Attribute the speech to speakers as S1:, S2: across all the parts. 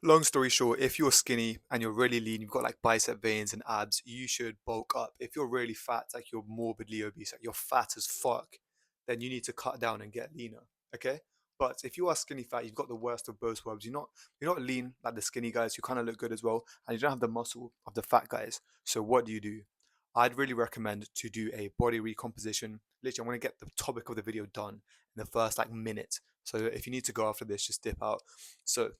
S1: Long story short, if you're skinny and you're really lean, you've got like bicep veins and abs, you should bulk up. If you're really fat, like you're morbidly obese, like you're fat as fuck, then you need to cut down and get leaner. Okay. But if you are skinny fat, you've got the worst of both worlds. You're not lean like the skinny guys who kind of look good as well, and you don't have the muscle of the fat guys. So what do? I'd really recommend to do a body recomposition. Literally, I'm gonna get the topic of the video done in the first like minute. So if you need to go after this, just dip out. So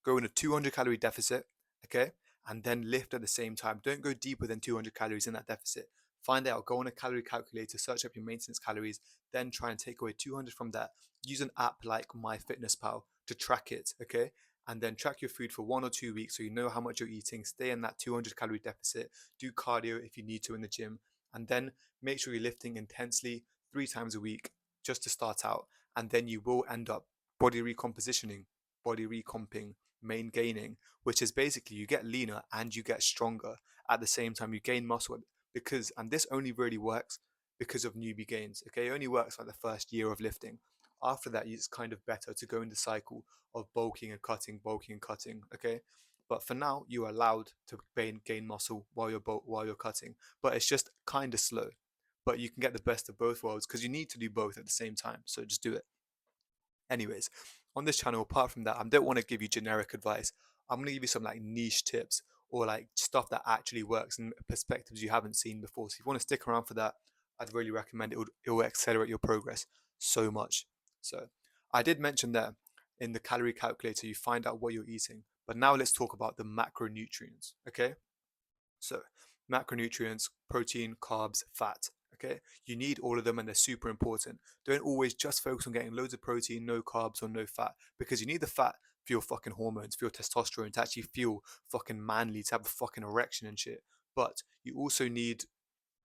S1: go in a 200 calorie deficit, okay? And then lift at the same time. Don't go deeper than 200 calories in that deficit. Find out, go on a calorie calculator, search up your maintenance calories, then try and take away 200 from that. Use an app like MyFitnessPal to track it, okay? And then track your food for 1 or 2 weeks so you know how much you're eating. Stay in that 200 calorie deficit. Do cardio if you need to in the gym. And then make sure you're lifting intensely 3 times a week just to start out. And then you will end up body recompositioning, body recomping, main gaining, which is basically you get leaner and you get stronger at the same time. You gain muscle because, and this only really works because of newbie gains. Okay, it only works like the first year of lifting. After that, it's kind of better to go in the cycle of bulking and cutting, bulking and cutting. Okay, but for now, you're allowed to gain muscle while you're cutting, but it's just kind of slow. But you can get the best of both worlds because you need to do both at the same time. So just do it. Anyways, on this channel, apart from that, I don't want to give you generic advice. I'm going to give you some like niche tips or like stuff that actually works and perspectives you haven't seen before. So if you want to stick around for that, I'd really recommend it. It will accelerate your progress so much. So I did mention that in the calorie calculator, you find out what you're eating. But now let's talk about the macronutrients. Okay. So, macronutrients, protein, carbs, fat. Okay, you need all of them and they're super important. Don't always just focus on getting loads of protein, no carbs, or no fat because you need the fat for your fucking hormones, for your testosterone to actually feel fucking manly, to have a fucking erection and shit. But you also need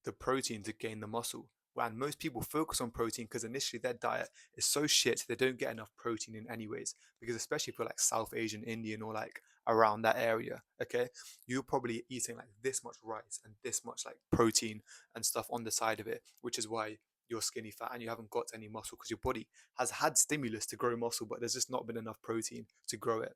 S1: the protein to gain the muscle. And most people focus on protein because initially their diet is so shit they don't get enough protein in any ways. Because especially if you're like South Asian, Indian, or like around that area, okay, you're probably eating like this much rice and this much like protein and stuff on the side of it, which is why you're skinny fat and you haven't got any muscle because your body has had stimulus to grow muscle, but there's just not been enough protein to grow it.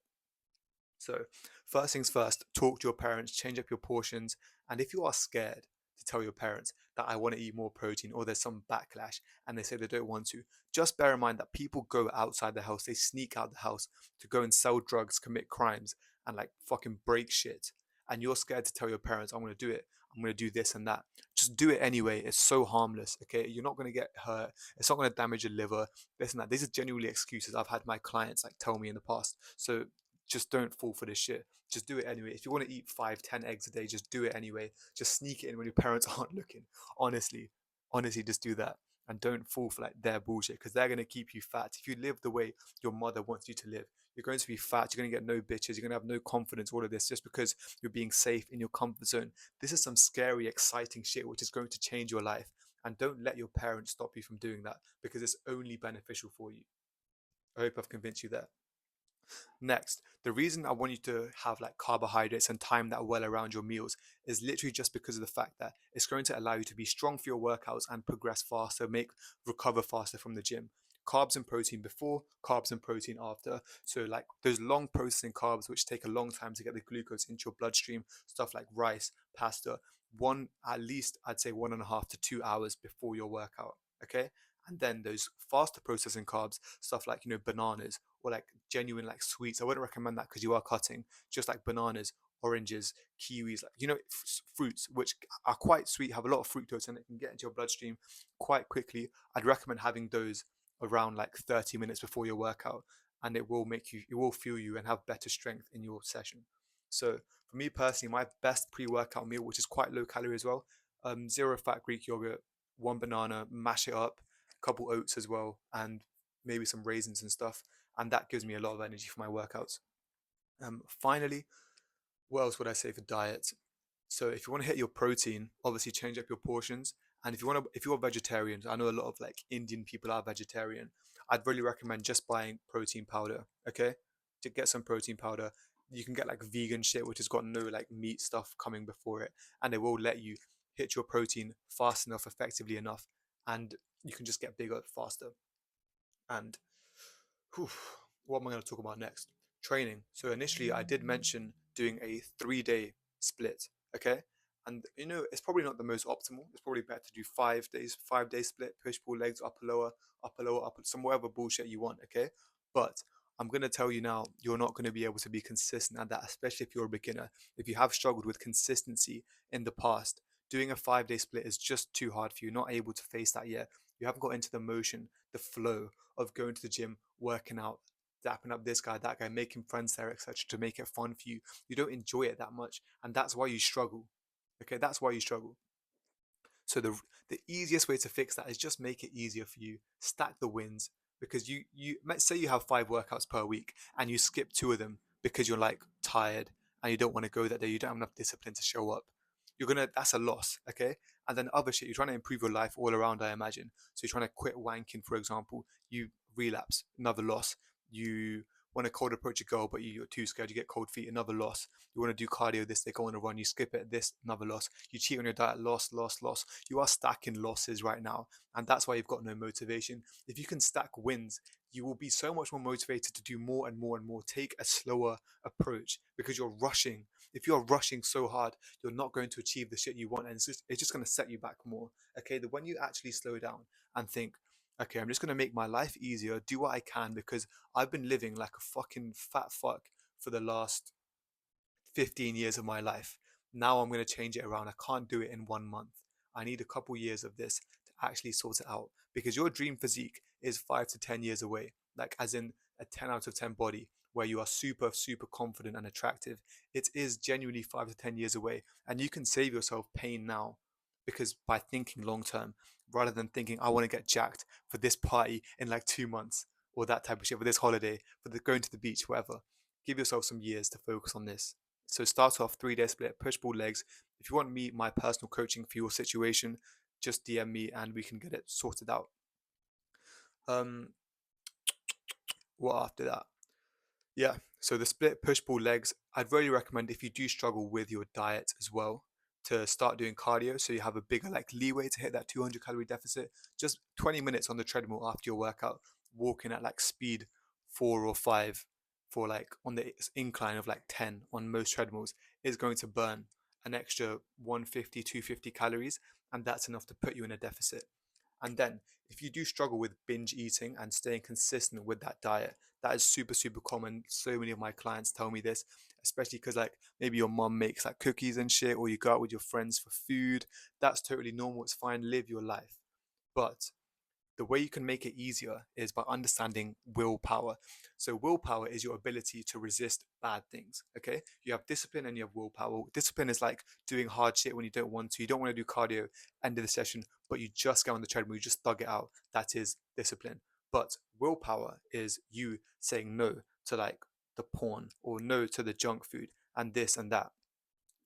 S1: So, first things first, talk to your parents, change up your portions. And if you are scared to tell your parents that I want to eat more protein or there's some backlash and they say they don't want to, just bear in mind that people go outside the house, they sneak out the house to go and sell drugs, commit crimes, and like fucking break shit. And you're scared to tell your parents, I'm going to do it. I'm going to do this and that. Just do it anyway. It's so harmless. Okay. You're not going to get hurt. It's not going to damage your liver. This and that. These are genuinely excuses I've had my clients like tell me in the past. So just don't fall for this shit. Just do it anyway. If you want to eat 5, 10 eggs a day, just do it anyway. Just sneak it in when your parents aren't looking. Honestly, honestly, just do that. And don't fall for like their bullshit because they're gonna keep you fat. If you live the way your mother wants you to live, you're going to be fat. You're gonna get no bitches. You're gonna have no confidence. All of this just because you're being safe in your comfort zone. This is some scary, exciting shit which is going to change your life. And don't let your parents stop you from doing that because it's only beneficial for you. I hope I've convinced you there. Next, the reason I want you to have like carbohydrates and time that well around your meals is literally just because of the fact that it's going to allow you to be strong for your workouts and progress faster, recover faster from the gym. Carbs and protein before, carbs and protein after. So like those long processing carbs which take a long time to get the glucose into your bloodstream, stuff like rice, pasta, one at least I'd say 1.5 to 2 hours before your workout. Okay. And then those faster processing carbs, stuff like bananas or like genuine like sweets. I wouldn't recommend that because you are cutting. Just like bananas, oranges, kiwis, like fruits which are quite sweet, have a lot of fructose and it can get into your bloodstream quite quickly. I'd recommend having those around like 30 minutes before your workout, and it will fuel you and have better strength in your session. So for me personally, my best pre-workout meal, which is quite low calorie as well, zero fat Greek yogurt, one banana, mash it up, a couple oats as well, and maybe some raisins and stuff, and that gives me a lot of energy for my workouts. Finally, what else would I say for diet? So if you want to hit your protein, obviously change up your portions. And if you're vegetarian, I know a lot of like Indian people are vegetarian. I'd really recommend just buying protein powder. Okay, to get some protein powder, you can get like vegan shit which has got no like meat stuff coming before it, and it will let you hit your protein fast enough, effectively enough, and you can just get bigger faster. And whew, what am I going to talk about next? training. So initially, I did mention doing a 3-day split. Okay. And it's probably not the most optimal. It's probably better to do 5 days, 5-day split, push pull legs, upper lower, upper, some whatever bullshit you want. Okay. But I'm going to tell you now, you're not going to be able to be consistent at that, especially if you're a beginner. If you have struggled with consistency in the past, doing a 5-day split is just too hard for you. You're not able to face that yet. You haven't got into the motion, the flow of going to the gym, working out, dapping up this guy, that guy, making friends there, etc., to make it fun for you. You don't enjoy it that much, and that's why you struggle. Okay, that's why you struggle. So the easiest way to fix that is just make it easier for you. Stack the wins, because you let's say you have 5 workouts per week and you skip 2 of them because you're like tired and you don't want to go that day. You don't have enough discipline to show up. That's a loss, okay? And then other shit, you're trying to improve your life all around, I imagine. So you're trying to quit wanking, for example. You relapse, another loss. You want a cold approach a girl, but you're too scared, you get cold feet, another loss. You want to do cardio this day, go on a run, you skip it, this, another loss. You cheat on your diet, loss, loss, loss. You are stacking losses right now, and that's why you've got no motivation. If you can stack wins, you will be so much more motivated to do more and more and more. Take a slower approach, because you're rushing. If you're rushing so hard, you're not going to achieve the shit you want, and it's just going to set you back more. Okay, when you actually slow down and think, okay, I'm just going to make my life easier, do what I can, because I've been living like a fucking fat fuck for the last 15 years of my life. Now I'm going to change it around. I can't do it in 1 month. I need a couple years of this to actually sort it out, because your dream physique is 5 to 10 years away. Like, as in a 10 out of 10 body where you are super, super confident and attractive. It is genuinely 5 to 10 years away. And you can save yourself pain now, because by thinking long term, rather than thinking, I want to get jacked for this party in like 2 months, or that type of shit, for this holiday, for going to the beach, whatever. Give yourself some years to focus on this. So start off 3-day split, push pull legs. If you want me, my personal coaching for your situation, just DM me and we can get it sorted out. Um, what after that? Yeah, so the split push pull legs, I'd really recommend, if you do struggle with your diet as well, to start doing cardio, so you have a bigger like leeway to hit that 200 calorie deficit. Just 20 minutes on the treadmill after your workout, walking at like speed 4 or 5, for like on the incline of like 10 on most treadmills, is going to burn an extra 150, 250 calories, and that's enough to put you in a deficit. And then if you do struggle with binge eating and staying consistent with that diet, that is super, super common. So many of my clients tell me this, especially because like maybe your mom makes like cookies and shit, or you go out with your friends for food. That's totally normal. It's fine. Live your life. But the way you can make it easier is by understanding willpower. So willpower is your ability to resist bad things. Okay, you have discipline and you have willpower. Discipline is like doing hard shit when you don't want to. You don't want to do cardio end of the session, but you just go on the treadmill, you just thug it out. That is discipline. But willpower is you saying no to like the porn, or no to the junk food and this and that.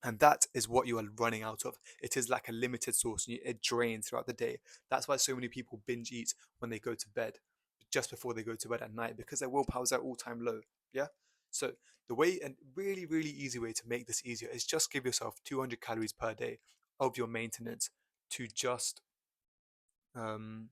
S1: And that is what you are running out of. It is like a limited source, and it drains throughout the day. That's why so many people binge eat when they go to bed, just before they go to bed at night, because their willpower is at all-time low. Yeah. So the way, and really, really easy way to make this easier, is just give yourself 200 calories per day of your maintenance to just um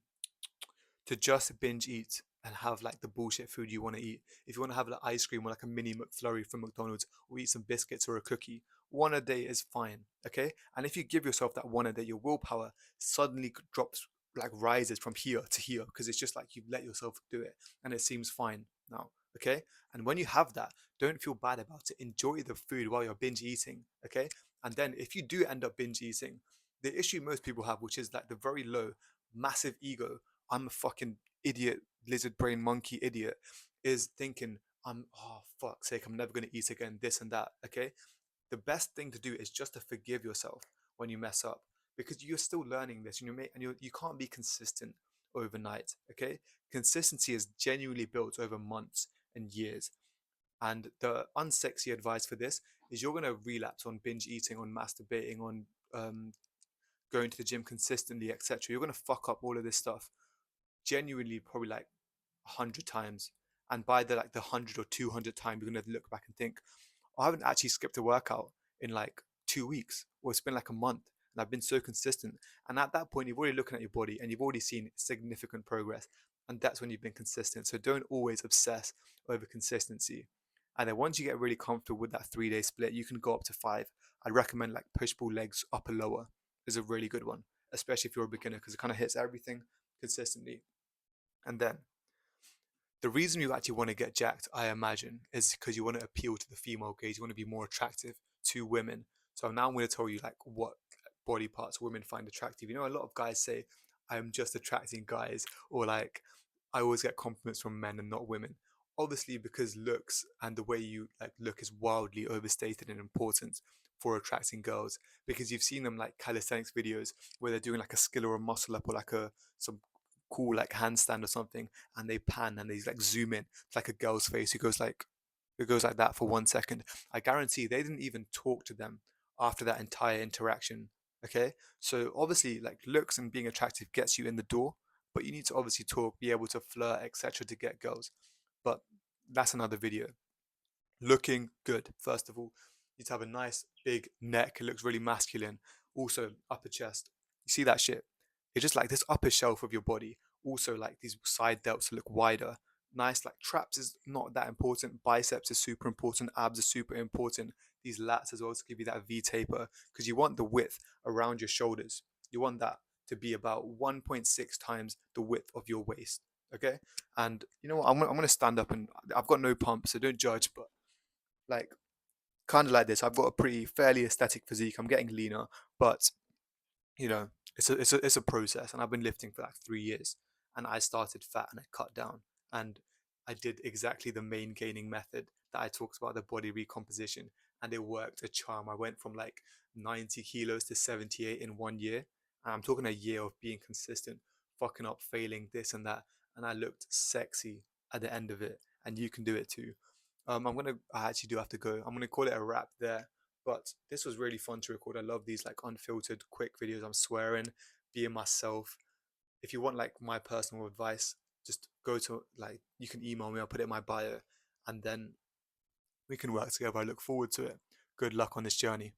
S1: binge eat and have like the bullshit food you want to eat. If you want to have like ice cream or like a mini McFlurry from McDonald's, or eat some biscuits or a cookie, one a day is fine. Okay. And if you give yourself that one a day, your willpower suddenly drops, like rises from here to here, because it's just like you've let yourself do it and it seems fine now. Okay. And when you have that, don't feel bad about it. Enjoy the food while you're binge eating. Okay. And then if you do end up binge eating, the issue most people have, which is like the very low, massive ego, I'm a fucking idiot, lizard brain monkey idiot, is thinking, oh fuck's sake, I'm never gonna eat again, this and that. Okay. The best thing to do is just to forgive yourself when you mess up, because you're still learning this, and you can't be consistent overnight. Okay. Consistency is genuinely built over months and years. And the unsexy advice for this is, you're gonna relapse on binge eating, on masturbating, on going to the gym consistently, etc. You're gonna fuck up all of this stuff genuinely probably like 100 times. And by the 100 or 200 time, you're gonna look back and think, I haven't actually skipped a workout in like 2 weeks, or it's been like a month, and I've been so consistent. And at that point, you've already looking at your body and you've already seen significant progress. And that's when you've been consistent. So don't always obsess over consistency. And then once you get really comfortable with that 3 day split, you can go up to 5. I'd recommend like push pull legs upper lower is a really good one, especially if you're a beginner, because it kind of hits everything consistently. And then the reason you actually want to get jacked, I imagine, is because you want to appeal to the female gaze. You want to be more attractive to women. So now I'm going to tell you like what body parts women find attractive. You know, a lot of guys say, I'm just attracting guys, or like, I always get compliments from men and not women. Obviously, because looks and the way you like look is wildly overstated and important for attracting girls. Because you've seen them like calisthenics videos where they're doing like a skill or a muscle up or like a some cool like handstand or something, and they pan and they like zoom in. It's like a girl's face who goes like, it goes like that for 1 second. I guarantee they didn't even talk to them after that entire interaction. Okay, so obviously like looks and being attractive gets you in the door, but you need to obviously talk, be able to flirt, etc., to get girls. But that's another video. Looking good, first of all, you need to have a nice big neck. It looks really masculine. Also upper chest, you see that shit, it's just like this upper shelf of your body. Also like these side delts look wider. Nice, like traps is not that important, biceps is super important, abs are super important, these lats as well to give you that V taper, because you want the width around your shoulders. You want that to be about 1.6 times the width of your waist. Okay, and you know what, I'm gonna stand up, and I've got no pump, so don't judge, but like kind of like this. I've got a pretty fairly aesthetic physique. I'm getting leaner, but you know, it's a process, and I've been lifting for like 3 years, and I started fat and I cut down, and I did exactly the main gaining method that I talked about, the body recomposition, and it worked a charm. I went from like 90 kilos to 78 in 1 year, and I'm talking a year of being consistent, fucking up, failing this and that, and I looked sexy at the end of it, and you can do it too. I actually do have to go. I'm gonna call it a wrap there. But this was really fun to record. I love these like unfiltered, quick videos. I'm swearing, being myself. If you want like my personal advice, just go to like, you can email me. I'll put it in my bio, and then we can work together. I look forward to it. Good luck on this journey.